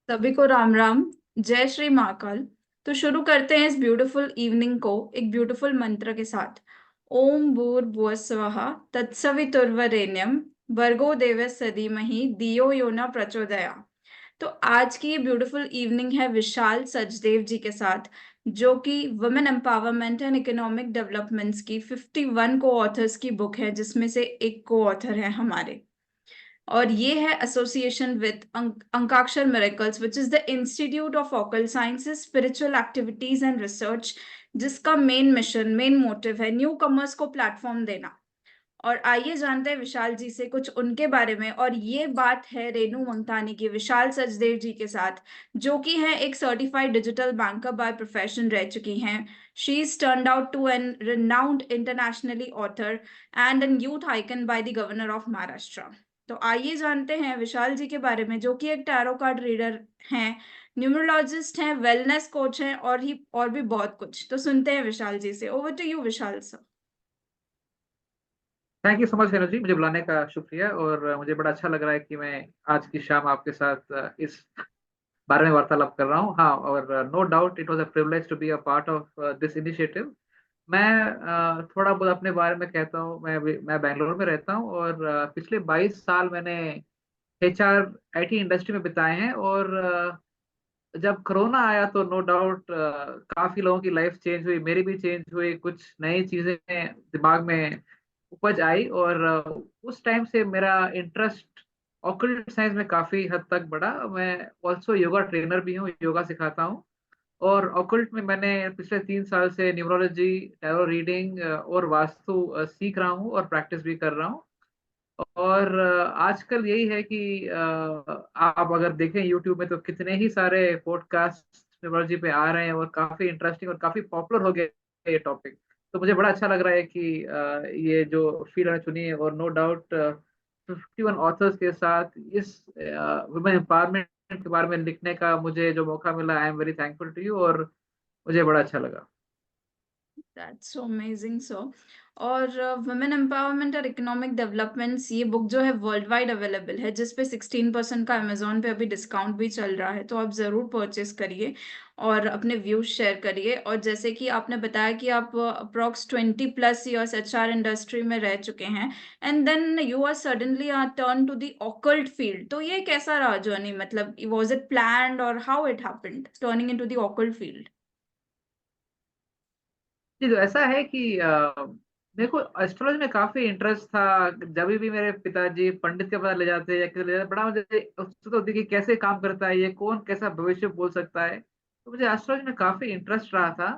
सभी को राम राम। जय श्री महाकाल। तो शुरू करते हैं इस ब्यूटीफुल इवनिंग को एक ब्यूटीफुल मंत्र के साथ। ओम भूर्भुवः स्वः तत्सवितुर्वरेण्यं भर्गो देवस्य धीमहि धियो यो न प्रचोदयात्। तो आज की ये ब्यूटीफुल इवनिंग है विशाल सचदेव जी के साथ, जो कि women empowerment and economic developments की 51 को ऑथर्स की बुक है, जिसमें से एक को ऑथर है हमारे। और ये है association with Ankakshar miracles, which is the institute of occult sciences, spiritual activities and research, जिसका मेन मिशन, मेन मोटिव है न्यू कमर्स को प्लेटफॉर्म देना। और आइए जानते हैं विशाल जी से कुछ उनके बारे में। और ये बात है रेनू मंगतानी की विशाल सचदेव जी के साथ, जो कि हैं एक certified digital banker by profession रह चुकी हैं। She is turned out to an renowned internationally author and an youth icon by the governor of Maharashtra. तो आइए जानते हैं विशाल जी के बारे में, जो कि एक टैरो कार्ड रीडर हैं, न्यूमरोलॉजिस्ट हैं, वेलनेस कोच हैं, और भी बहुत कुछ। तो सुनते हैं विशाल जी से। Over to you Vishal sir. Thank you so much हेनो जी, मुझे बुलाने का शुक्रिया। और मुझे बड़ा अच्छा लग रहा है कि मैं आज की शाम आपके साथ इस बारे में वार्तालाप कर रहा हूँ। हाँ, और no doubt it was a privilege to be a part of this initiative. मैं थोड़ा बहुत अपने बारे में कहता हूँ। मैं बेंगलुरु में रहता हूँ और पिछले 22 साल मैंने एचआर आईटी इंडस्ट्री में बिताए हैं। और जब कोरोना आया तो नो डाउट काफी लोगों की लाइफ चेंज हुई, मेरी भी चेंज हुई, कुछ नई चीजें दिमाग में उपज आई। और उस टाइम से मेरा इंटरेस्ट ऑकल्ट साइंस में काफी हद तक बढ़ा। मैं ऑल्सो योगा ट्रेनर भी हूँ, योगा सिखाता हूँ। और ऑकल्ट में मैंने पिछले 3 साल से न्यूमरोलॉजी, टैरो रीडिंग और वास्तु सीख रहा हूँ और प्रैक्टिस भी कर रहा हूँ। और आजकल यही है कि आप अगर देखें यूट्यूब में तो कितने ही सारे पॉडकास्ट न्यूमरोलॉजी पे आ रहे हैं और काफी इंटरेस्टिंग और काफी पॉपुलर हो गया है ये टॉपिक। तो मुझे बड़ा अच्छा लग रहा है कि ये जो फील्ड मैंने चुनी है, और नो डाउट 51 ऑथर्स के साथ इस वुमेन एम्पावरमेंट के बारे में लिखने का मुझे जो मौका मिला, I am very thankful to you. और मुझे बड़ा अच्छा लगा। That's so amazing so. और वुमेन एम्पावरमेंट और इकोनॉमिक डेवलपमेंट्स, ये बुक जो है वर्ल्ड वाइड अवेलेबल है, जिस पे 16% का अमेजोन पे अभी डिस्काउंट भी चल रहा है। तो आप ज़रूर परचेस करिए और अपने व्यूज शेयर करिए। और जैसे कि आपने बताया कि आप अप्रॉक्स 20+ ईयर्स एचआर इंडस्ट्री में रह चुके हैं, and then you are suddenly turn to the occult field. तो ये कैसा रहा जर्नी? मतलब वाज इट प्लान्ड और how it happened turning into the occult field? जी, तो ऐसा है कि मेरे को एस्ट्रोलॉजी में काफी इंटरेस्ट था। जब भी मेरे पिताजी पंडित के पास ले जाते या किसी ले जाते, बड़ा मुझे उत्सुकता होती कि कैसे काम करता है ये, कौन कैसा भविष्य बोल सकता है। तो मुझे एस्ट्रोलॉजी में काफी इंटरेस्ट रहा था।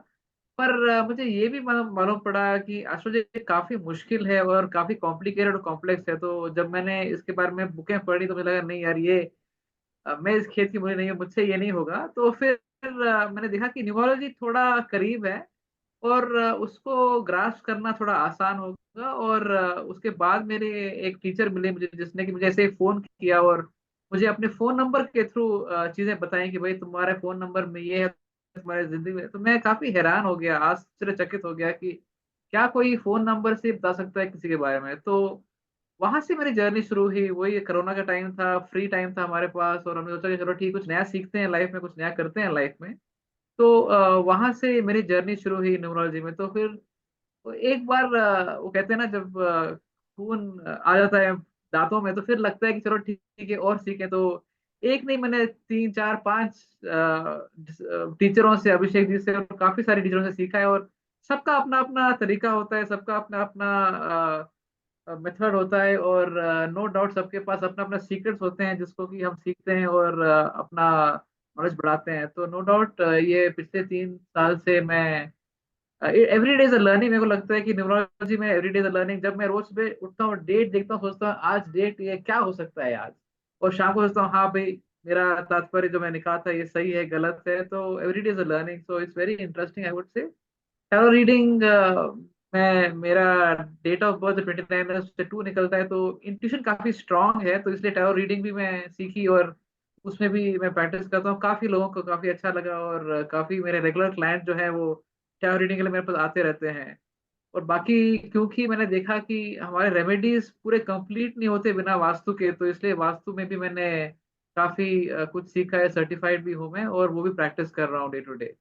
पर मुझे ये भी मालूम मालूम पड़ा कि एस्ट्रोलॉजी काफी मुश्किल है और काफी कॉम्प्लिकेटेड और कॉम्प्लेक्स है। तो जब मैंने इसके बारे में बुकें पढ़ी तो मुझे लगा नहीं यार, ये मैं इस खेत की मुझे नहीं हूँ, मुझसे ये नहीं होगा। तो फिर मैंने देखा कि न्यूमरोलॉजी थोड़ा करीब है और उसको ग्रास्प करना थोड़ा आसान होगा। और उसके बाद मेरे एक टीचर मिले मुझे, जिसने कि मुझे ऐसे फोन किया और मुझे अपने फोन नंबर के थ्रू चीजें बताई कि भाई तुम्हारे फोन नंबर में ये है, तुम्हारे जिंदगी में। तो मैं काफी हैरान हो गया, आश्चर्यचकित हो गया कि क्या कोई फोन नंबर से बता सकता है किसी के बारे में। तो वहां से मेरी जर्नी शुरू हुई। वही कोरोना का टाइम था, फ्री टाइम था हमारे पास, और हमने सोचा कि चलो ठीक, कुछ नया सीखते हैं लाइफ में, कुछ नया करते हैं लाइफ में। तो वहां से मेरी जर्नी शुरू हुई न्यूमरोलॉजी में। तो फिर तो एक बार वो कहते हैं ना, जब खून आ जाता है दांतों में, तो फिर लगता है कि चलो ठीक है और सीखें। तो एक नहीं, मैंने 3 4 5 टीचरों से, अभिषेक जी से और काफी सारे टीचरों से सीखा है। और सबका अपना अपना तरीका होता है, सबका अपना अपना मेथड होता है। और नो डाउट सबके पास अपना अपना सीक्रेट्स होते हैं जिसको कि हम सीखते हैं और अपना नॉलेज बढ़ाते हैं। तो नो डाउट ये पिछले 3 साल से मैं every day is a learning. मेरे को लगता है कि न्यूमरोलॉजी में every day is a learning. जब मैं रोज सुबह उठता हूँ, डेट देखता हूँ, सोचता हूँ आज डेट ये क्या हो सकता है आज, और शाम को सोचता हूँ हाँ भाई, मेरा तात्पर्य जो मैं निकाला था ये सही है गलत है। तो every day is a learning, so it's very interesting I would say. Tarot reading मैं मेरा डेट ऑफ बर्थ 29 है, उससे 2 निकलता है, तो इंट्यूशन काफी स्ट्रांग है। तो इसलिए टैरो रीडिंग भी मैं सीखी और उसमें भी मैं प्रैक्टिस करता हूँ। काफी लोगों को काफी अच्छा लगा और काफी मेरे रेगुलर क्लाइंट जो है वो टैरो रीडिंग के लिए मेरे पास आते रहते हैं। और बाकी क्योंकि मैंने देखा कि हमारे रेमेडीज पूरे कंप्लीट नहीं होते बिना वास्तु के, तो इसलिए वास्तु में भी मैंने काफी कुछ सीखा है, सर्टिफाइड भी हूँ मैं, और वो भी प्रैक्टिस कर रहा हूँ डे टू डे।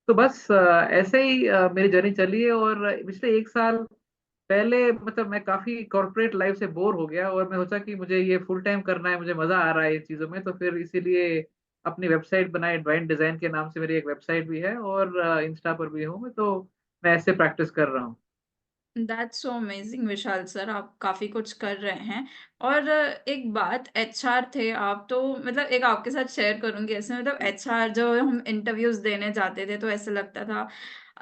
तो बस ऐसे ही मेरी जर्नी चली है। और पिछले 1 साल पहले मतलब मैं काफी कॉर्पोरेट लाइफ से बोर हो गया, और मैं सोचा कि मुझे ये फुल टाइम करना है, मुझे मजा आ रहा है इन चीजों में। तो फिर इसीलिए अपनी वेबसाइट बनाई, ड्राइंग डिजाइन के नाम से मेरी एक वेबसाइट भी है, और इंस्टा पर भी हूँ मैं। तो मैं ऐसे प्रैक्टिस कर रहा हूँ। That's so amazing Vishal sir, आप काफ़ी कुछ कर रहे हैं। और एक बात, एचआर थे आप तो, मतलब एक आपके साथ शेयर करूँगी ऐसे, मतलब एचआर जो हम इंटरव्यूज़ देने जाते थे तो ऐसा लगता था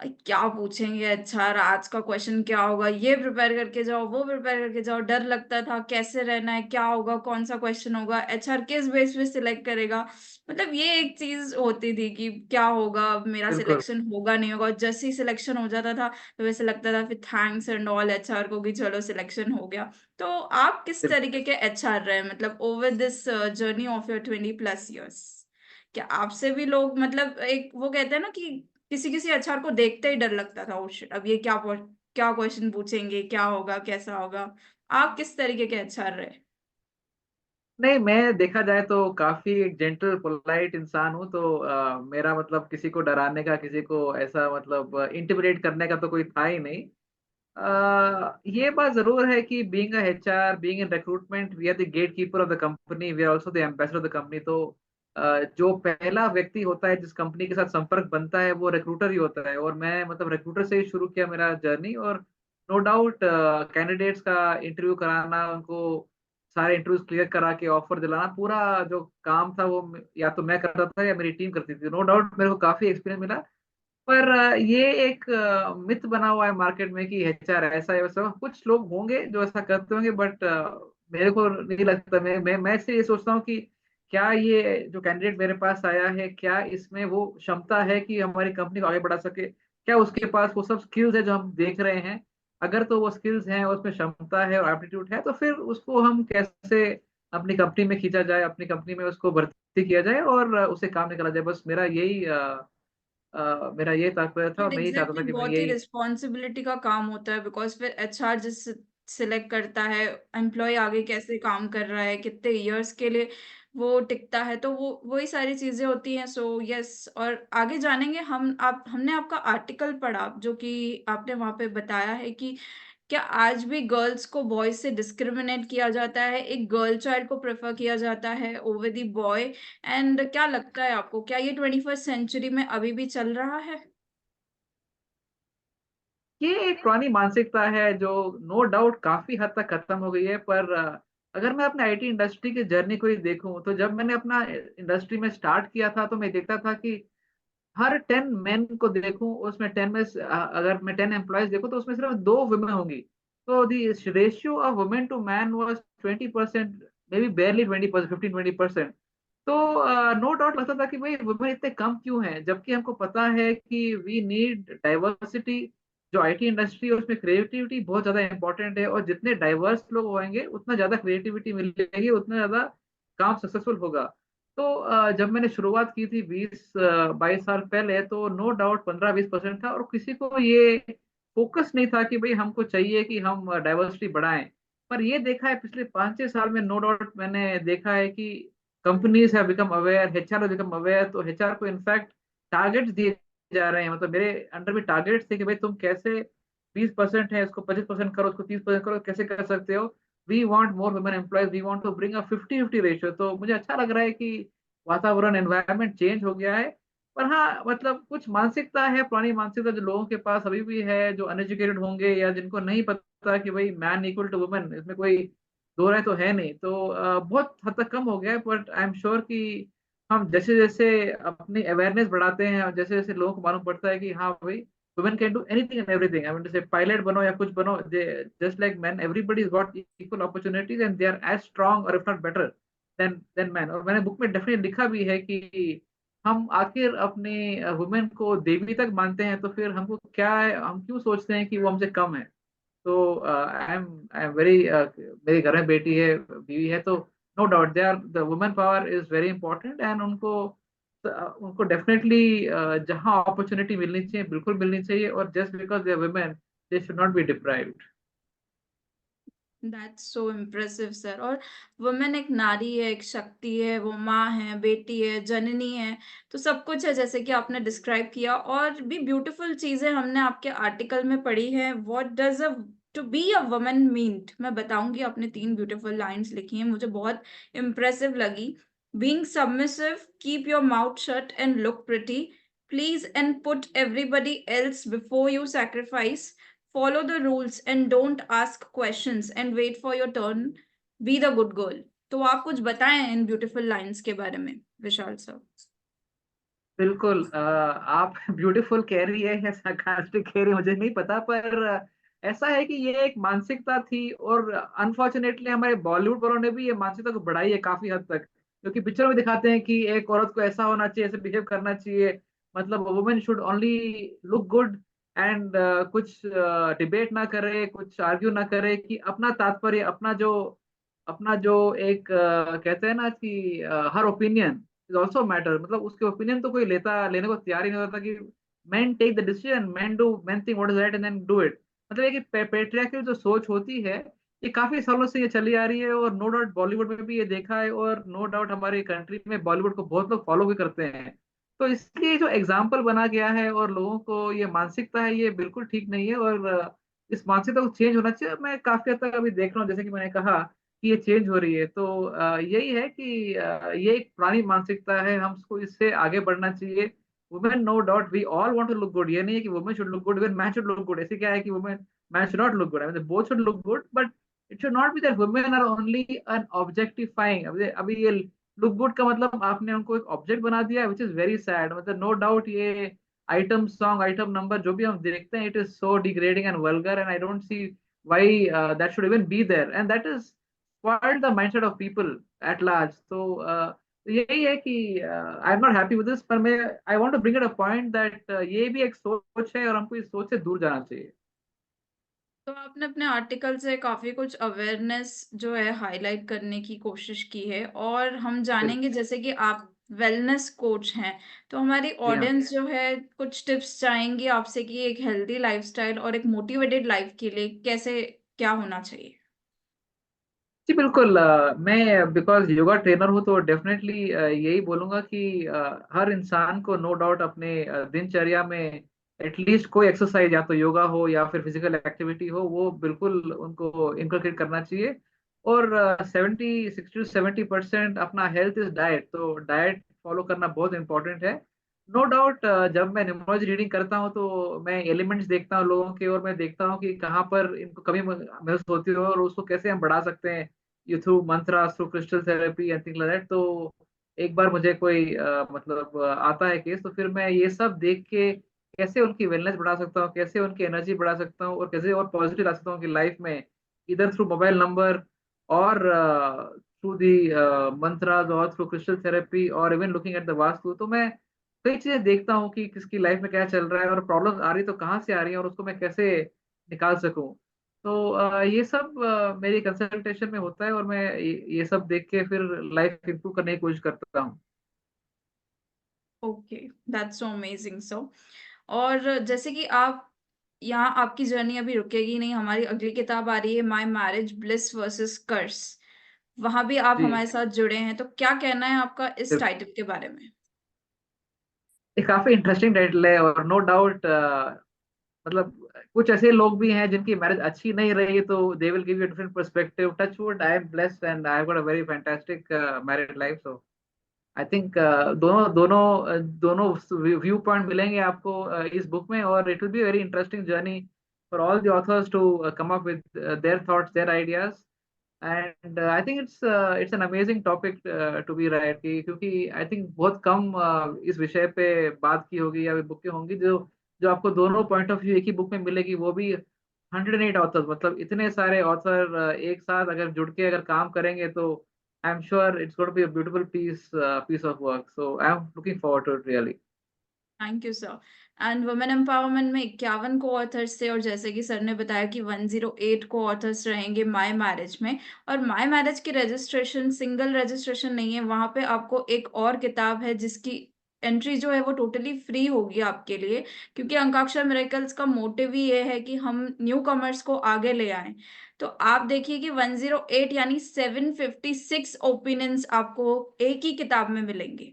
क्या पूछेंगे एचआर, आज का क्वेश्चन क्या होगा, ये प्रिपेयर करके जाओ, वो प्रिपेयर करके जाओ, डर लगता था कैसे रहना है, क्या होगा, कौन सा क्वेश्चन होगा, एचआर किस बेस पे सिलेक्ट करेगा। मतलब ये एक चीज़ होती थी कि क्या होगा, मेरा बिल्कुल। सिलेक्शन होगा नहीं होगा, जैसे ही सिलेक्शन हो जाता था तो वैसे लगता था फिर थैंक्स एंड ऑल एचआर को कि चलो सिलेक्शन हो गया। तो आप किस बिल्कुल। तरीके के एचआर रहे मतलब over this journey of your 20+ years? क्या आपसे भी लोग, मतलब एक वो कहते हैं ना कि किसी किसी एचआर को देखते ही डर लगता था, ओ शिट अब ये क्या क्वेश्चन पूछेंगे, क्या होगा, कैसा होगा। आप किस तरीके के एचआर रहे? नहीं, मैं देखा जाए तो काफी एक जेंटल पोलाइट इंसान हूँ। तो मेरा मतलब किसी को डराने का, किसी को ऐसा मतलब इंटिमिडेट करने का तो कोई था ही नहीं। ये बात जरूर है कि being a HR, being in recruitment, we are the gatekeeper of the company, we are also the ambassador of the company. तो जो पहला व्यक्ति होता है जिस कंपनी के साथ संपर्क बनता है वो रिक्रूटर ही होता है। और मैं मतलब रिक्रूटर से ही शुरू किया मेरा जर्नी। और नो डाउट कैंडिडेट्स का इंटरव्यू कराना, उनको सारे इंटरव्यूज क्लियर करा के ऑफर दिलाना, पूरा जो काम था वो या तो मैं करता था या मेरी टीम करती थी। नो डाउट मेरे को काफी एक्सपीरियंस मिला। पर ये एक मिथ बना हुआ है मार्केट में कि एचआर ऐसा है वैसा है। कुछ लोग होंगे जो ऐसा करते होंगे, बट मेरे को नहीं लगता। मैं इससे ये सोचता हूँ कि क्या ये जो कैंडिडेट मेरे पास आया है, क्या इसमें वो क्षमता है कि हमारी कंपनी को आगे बढ़ा सके, क्या उसके पास वो सब स्किल्स है जो हम देख रहे हैं। अगर तो वो स्किल्स हैं, उसमें क्षमता है और एप्टीट्यूड है, तो फिर उसको हम कैसे अपनी कंपनी में खींचा जाए, अपनी कंपनी में उसको भर्ती किया जाए और उसे काम निकाला जाए। बस मेरा ये तात्पर्य था, बट और मैं ये चाहता एग्जैक्टली था कि मैं बहुत ही यही। रिस्पॉन्सिबिलिटी का काम होता है, बिकॉज फिर एचआर जिस सिलेक्ट करता है एम्प्लॉय आगे कैसे काम कर रहा है, कितने इयर्स के लिए वो टिकता है, तो वो वही सारी चीजें होती हैं। सो यस, और आगे जानेंगे हम। आप हमने आपका आर्टिकल पढ़ा जो कि आपने वहां पे बताया है कि क्या आज भी गर्ल्स को बॉयज से डिस्क्रिमिनेट किया जाता है, एक गर्ल चाइल्ड को प्रेफर किया जाता है ओवर द बॉय। एंड क्या लगता है आपको, क्या ये 21st सेंचुरी में अभी भी चल रहा है? ये एक पुरानी मानसिकता है जो नो डाउट काफी हद तक खत्म हो गई है। पर अगर मैं अपने आईटी इंडस्ट्री की जर्नी को ही देखूं, तो जब मैंने अपना इंडस्ट्री में स्टार्ट किया था तो मैं देखता था कि हर 10 मेन को देखूं, उसमें 10 में अगर मैं 10 एम्प्लॉयज देखूं तो उसमें सिर्फ 2 वुमेन होंगी। तो the ratio of women to man was 20%, maybe barely 20%, 15-20%। तो नो डाउट लगता था कि भाई वुमेन इतने कम क्यों हैं, जबकि हमको पता है कि वी नीड डाइवर्सिटी। जो आईटी इंडस्ट्री है उसमें क्रिएटिविटी बहुत ज्यादा इंपॉर्टेंट है, और जितने डाइवर्स लोग होंगे उतना ज्यादा क्रिएटिविटी मिलेगी, उतना ज्यादा काम सक्सेसफुल होगा। तो जब मैंने शुरुआत की थी 20-22 साल पहले, तो नो डाउट 15-20% था, और किसी को ये फोकस नहीं था कि भाई हमको चाहिए कि हम डाइवर्सिटी बढ़ाएं। पर ये देखा है पिछले 5-6 साल में, नो डाउट मैंने देखा है कि companies have become aware, HR have become aware. तो एचआर को इनफैक्ट टारगेट्स दिए जा रहे हैं। मतलब मेरे अंडर भी टारगेट्स थे कि भाई तुम कैसे 20% है इसको 25% करो, उसको 30% करो, कैसे कर सकते हो। We want more women employees, we want to bring a 50-50 ratio. तो मुझे अच्छा लग रहा है कि वातावरण, एनवायरनमेंट चेंज हो गया है। पर हाँ, मतलब कुछ मानसिकता है, पुरानी मानसिकता जो लोगों के पास अभी भी है, जो अनएजुकेटेड होंगे या जिनको नहीं पता कि भाई मैन इक्वल टू वुमेन, इसमें कोई दो राय तो है नहीं। तो बहुत हद तक कम हो गया है। बट आई एम श्योर कि हम जैसे जैसे अपनी अवेयरनेस बढ़ाते हैं, और जैसे जैसे लोगों को मालूम पड़ता है कि हाँ भाई women can do anything and everything, I mean to say pilot बनो या कुछ बनो, just like man, everybody is got equal opportunities and they are as strong और if not better than man. और मैंने बुक में डेफिनेटली लिखा भी है कि हम आखिर अपने वुमेन को देवी तक मानते हैं, तो फिर हमको क्या है, हम क्यों सोचते हैं कि वो हमसे कम है। तो आई एम वेरी, मेरे घर में बेटी है, बीवी है, तो no doubt they are the women power is very important. And उनको डेफिनेटली जहाँ अपॉर्चुनिटी मिलनी चाहिए बिल्कुल मिलनी चाहिए, और just because they are women they should not be deprived. That's so impressive sir. और वुमेन एक नारी है, एक शक्ति है, वो माँ है, बेटी है, जननी है, तो सब कुछ है जैसे कि आपने डिस्क्राइब किया। और भी ब्यूटीफुल चीजें हमने आपके आर्टिकल में पढ़ी है। What does a to be a woman mean, मैं बताऊंगी। आपने 3 ब्यूटीफुल लाइंस लिखी हैं, मुझे बहुत इम्प्रेसिव लगी। Being submissive, keep your mouth shut and look pretty, please and put everybody else before you sacrifice, follow the rules and don't ask questions and wait for your turn, be the good girl। तो आप कुछ बताएं इन beautiful lines के बारे में, विशाल sir. बिल्कुल आप beautiful कह रही है या sarcastic कह रही है मुझे नहीं पता, पर ऐसा है कि ये एक मानसिकता थी, और अनफॉर्चुनेटली हमारे बॉलीवुड वालों ने भी ये मानसिकता को बढ़ाई है काफी हद तक, क्योंकि पिक्चर में दिखाते हैं कि एक औरत को ऐसा होना चाहिए, ऐसे बिहेव करना चाहिए, मतलब women should only look good and कुछ डिबेट ना करे, कुछ आर्ग्यू ना करे, कि अपना तात्पर्य, अपना जो एक कहते हैं ना कि हर ओपिनियन इज ऑल्सो मैटर, मतलब उसके ओपिनियन तो कोई लेने को तैयार ही नहीं होता, कि man take the decision, man think what is right and then do it. मतलब ये कि पेट्रियार्कल जो सोच होती है, ये काफी सालों से ये चली आ रही है, और नो डाउट बॉलीवुड में भी ये देखा है, और नो डाउट हमारी कंट्री में बॉलीवुड को बहुत लोग फॉलो भी करते हैं। तो इसलिए जो एग्जाम्पल बना गया है और लोगों को ये मानसिकता है, ये बिल्कुल ठीक नहीं है, और इस मानसिकता को चेंज होना चाहिए। मैं काफी हद तक अभी देख रहा हूँ, जैसे कि मैंने कहा कि ये चेंज हो रही है, तो यही है कि ये एक पुरानी मानसिकता है, हमको इससे आगे बढ़ना चाहिए। Women no doubt we all want to look good, ये नहीं है कि women should look good, even man should look good. ऐसे क्या है कि women man should not look good, I mean both should look good, but it should not be that women are only an objectifying. अभी ये look good का मतलब आपने उनको एक ऑब्जेक्ट बना दिया, विच इज वेरी सैड। मतलब नो डाउट ये आइटम सॉन्ग, आइटम नंबर जो भी हम देखते हैं, it is so degrading and vulgar, and I don't see why that should even be there, and that is spoiled the mindset of people at large। तो यही है कि I am not happy with this, पर मैं I want to bring it a point that ये भी एक सोच है, और हमको इस सोच से दूर जाना चाहिए। तो आपने अपने आर्टिकल से काफी कुछ अवेयरनेस जो है हाईलाइट करने की कोशिश की है। और हम बिल्कुल। जानेंगे जैसे कि आप वेलनेस कोच हैं, तो हमारी जी हाँ। ऑडियंस जो है कुछ टिप्स चाहेंगी आपसे कि एक हेल्दी लाइफस्टाइल और एक मोटिवेटेड लाइफ के लिए कैसे, क्या होना चाहिए। जी बिल्कुल, मैं बिकॉज योगा ट्रेनर हूँ, तो डेफिनेटली यही बोलूंगा कि हर इंसान को नो डाउट अपने दिनचर्या में एटलीस्ट कोई एक्सरसाइज, या तो योगा हो या फिर फिजिकल एक्टिविटी हो, वो बिल्कुल उनको इनकलकेट करना चाहिए। और 60 to 70% अपना हेल्थ इज डाइट, तो डाइट फॉलो करना बहुत इंपॉर्टेंट है। नो डाउट जब मैं न्यूमरोलॉजी रीडिंग करता हूँ, तो मैं एलिमेंट्स देखता हूँ लोगों के, और मैं देखता हूँ कि कहाँ पर इनको कमी महसूस होती है, और उसको कैसे हम बढ़ा सकते हैं, ये through Mantra, through crystal therapy and thing like that. तो एक बार मुझे कोई मतलब आता है केस, तो फिर मैं ये सब देख के कैसे उनकी वेलनेस बढ़ा सकता हूँ, कैसे उनकी एनर्जी बढ़ा सकता हूँ, और कैसे और पॉजिटिव ला सकता हूँ उनकी लाइफ में, इधर थ्रू मोबाइल नंबर, और थ्रू दी मंत्राज, और थ्रू क्रिस्टल थेरेपी, और even looking at the vastu. तो मैं कई चीजें देखता हूँ कि किसकी लाइफ में क्या चल रहा है, और प्रॉब्लम आ रही तो कहाँ से आ रही है, और उसको मैं कैसे निकाल सकूं। तो ये सब मेरी कंसल्टेशन में होता है, और मैं ये सब देख के फिर लाइफ इंप्रूव करने की कोशिश करता हूँ। Okay, that's so amazing so. और जैसे कि आप, यहाँ आपकी जर्नी अभी रुकेगी नहीं, हमारी अगली किताब आ रही है माय मैरिज ब्लिस वर्सेस कर्स, वहां भी आप जी हमारे साथ जुड़े हैं, तो क्या कहना है आपका इस बिल्कुल। टाइटल के बारे में। ये काफी इंटरेस्टिंग टाइटल है, और नो डाउट मतलब कुछ ऐसे लोग भी हैं जिनकी मैरिज अच्छी नहीं रही, तो they will give you different perspective. Touch wood, I am blessed and I have got a very fantastic married life. So I think दोनों व्यू पॉइंट मिलेंगे आपको इस बुक में, और it will be very interesting journey for all the authors to come up with their thoughts, their ideas. And I think it's an amazing topic to be write, क्योंकि I think बहुत कम इस विषय पे बात की होगी, या बुकें होंगी जो जो आपको दोनों पॉइंट ऑफ व्यू एक ही बुक में मिलेगी, वो भी 108 ऑथर्स। मतलब इतने सारे ऑथर एक साथ अगर जुड़ के अगर काम करेंगे, तो I am sure it's going to be a beautiful piece of work. So I am looking forward to it really. Thank you sir. And women empowerment में 51 को ऑथर्स थे, और जैसे कि सर ने बताया कि 108 को ऑथर्स रहेंगे माय मैरिज में। और माय मैरिज की रजिस्ट्रेशन सिंगल रजिस्ट्रेशन नहीं है, वहां पे आपको एक और किताब है जिसकी एंट्री जो है वो टोटली फ्री होगी आपके लिए, क्योंकि अंकाक्षर मिरेकल्स का मोटिव ही ये है कि हम न्यू कमर्स को आगे ले आए। तो आप देखिए कि 108 यानी 756 ओपिनियंस आपको एक ही किताब में मिलेंगे।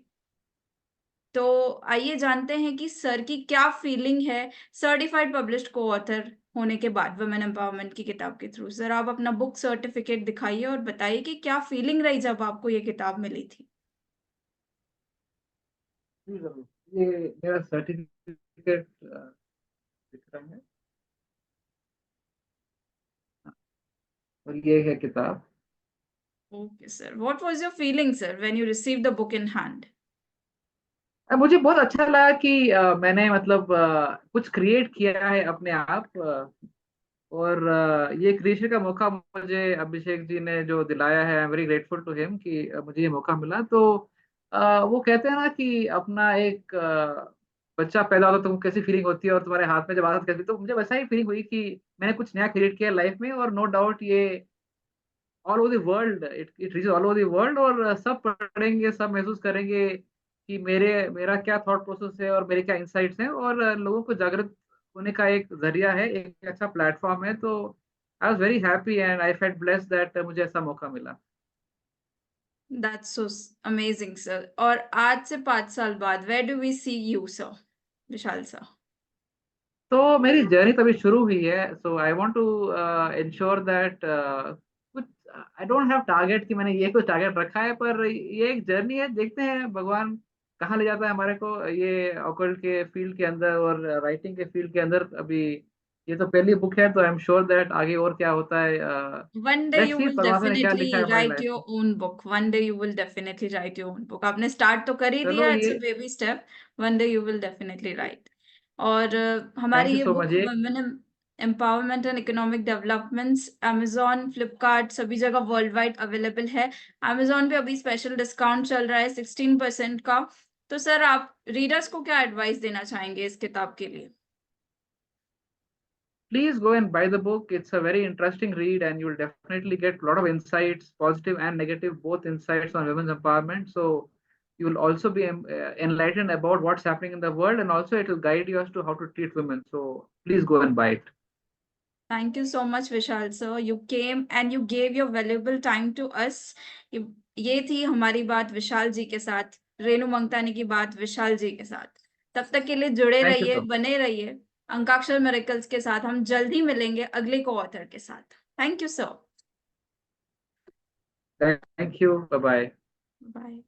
तो आइए जानते हैं कि सर की क्या फीलिंग है सर्टिफाइड पब्लिश्ड को ऑथर होने के बाद वुमेन एम्पावरमेंट की किताब के थ्रू। सर आप अपना बुक सर्टिफिकेट दिखाइए और बताइए कि क्या फीलिंग रही जब आपको ये किताब मिली थी। जी जरूर। ये मेरा सर्टिफिकेट दिख रहा है और ये है किताब। Okay sir, what was your feeling sir when you receive the book in hand? मुझे बहुत अच्छा लगा कि मैंने मतलब कुछ क्रिएट किया है अपने आप। और ये क्रिएशन का मौका मुझे अभिषेक जी ने जो दिलाया है, I am very grateful to him कि मुझे ये मौका मिला। तो वो कहते हैं ना कि अपना एक बच्चा पैदा होता है तो कैसी फीलिंग होती है और तुम्हारे हाथ में जब आता है तो कैसी, तो मुझे वैसा ही फीलिंग हुई कि मैंने कुछ नया क्रिएट किया लाइफ में। और नो डाउट ये all over the world, it reach all over the world, और सब पढ़ेंगे, सब महसूस करेंगे कि मेरा क्या थॉट प्रोसेस है और मेरे क्या इंसाइट्स हैं। और लोगों को जागृत होने का एक जरिया है, एक अच्छा प्लेटफॉर्म है। तो I was very happy and I felt blessed that मुझे ऐसा मौका मिला। That's so amazing sir. और आज से 5 साल बाद where do we see you sir, Vishal sir? तो मेरी जर्नी तभी शुरू हुई है। So I want to ensure that कुछ, आई डोंट हैव टारगेट कि मैंने ये कुछ टारगेट रखा है, पर ये एक जर्नी है। देखते हैं भगवान कहाँ ले जाता है हमारे को ये ऑकल्ट के फील्ड के अंदर और राइटिंग के फील्ड के अंदर। अभी ये तो पहली बुक है, तो आई एम श्योर दैट आगे और क्या होता है। One day let's you see will परमात्मा ने क्या लिखा है definitely हमारी write लाइफ में। your own book. One day you will definitely write your own book. आपने स्टार्ट तो कर ही चलो दिया, इट्स ये, a baby step. One day you will definitely right. और थैंक हमारी यू ये सो बुक मच। ये women empowerment and economic developments Amazon, Flipkart सभी जगह वर्ल्ड वाइड अवेलेबल है। अमेजोन पे अभी स्पेशल डिस्काउंट चल रहा है 16% का। तो सर आप रीडर्स को क्या एडवाइस देना चाहेंगे इस किताब के लिए? please go and buy the book. It's a very interesting read, and you'll definitely get a lot of insights, positive and negative, both insights on women's empowerment. So you will also be enlightened about what's happening in the world, and also it will guide you as to how to treat women. So please go and buy it. Thank you so much, Vishal sir. You came and you gave your valuable time to us. ये थी हमारी बात विशाल जी के साथ, रेनू मंगतानी की बात विशाल जी के साथ। तब तक के लिए जुड़े Thank you रहिए, so बने रहिए अंकाक्षर मेरेकल्स के साथ। हम जल्द ही मिलेंगे अगले को ऑथर के साथ। Thank you sir. much. Thank you. Bye bye. Bye.